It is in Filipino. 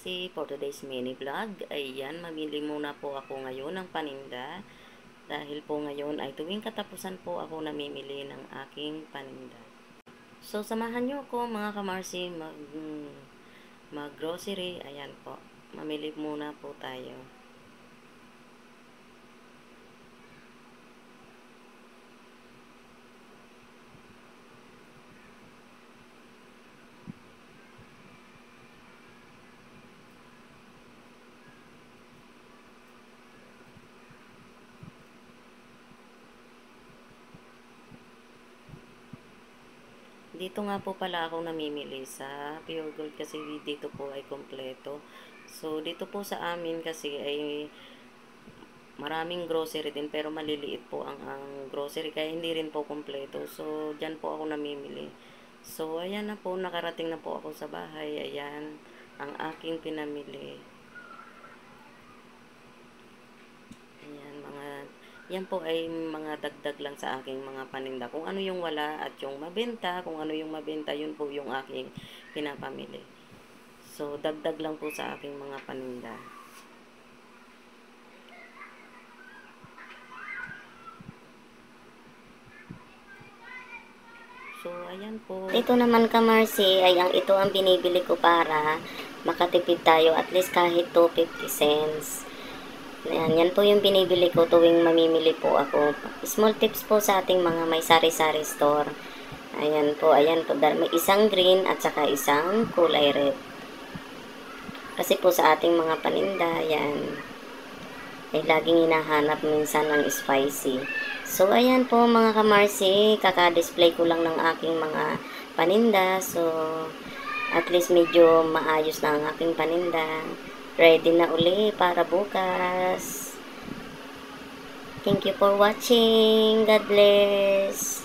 Kamarsi, for today's mini vlog, ayan, mamili muna po ako ngayon ng paninda. Dahil po ngayon ay tuwing katapusan po ako namimili ng aking paninda. So, samahan nyo ako mga kamarsi mag-grocery. Ayan po, mamili muna po tayo. Dito nga po pala ako namimili sa Pure Gold kasi dito po ay kompleto. So, dito po sa amin kasi ay maraming grocery din pero maliliit po ang grocery kaya hindi rin po kompleto. So, dyan po ako namimili. So, ayan na po, nakarating na po ako sa bahay. Ayan, ang aking pinamili. Yan po ay mga dagdag lang sa aking mga paninda. Kung ano yung wala at yung mabenta, kung ano yung mabenta, yun po yung aking pinapamili. So, dagdag lang po sa aking mga paninda. So, ayan po. Ito naman kamarsi ay ito ang binibili ko para makatipid tayo at least kahit 250 cents. Ayan, yan po yung binibili ko tuwing mamimili po ako. Small tips po sa ating mga may sari-sari store. Ayan po, may isang green at saka isang kulay red. Kasi po sa ating mga paninda, yan, ay laging hinahanap minsan ng spicy. So, ayan po mga kamarsi, kaka-display ko lang ng aking mga paninda. So, at least medyo maayos na ang aking paninda. Ready na uli para bukas. Thank you for watching. God bless.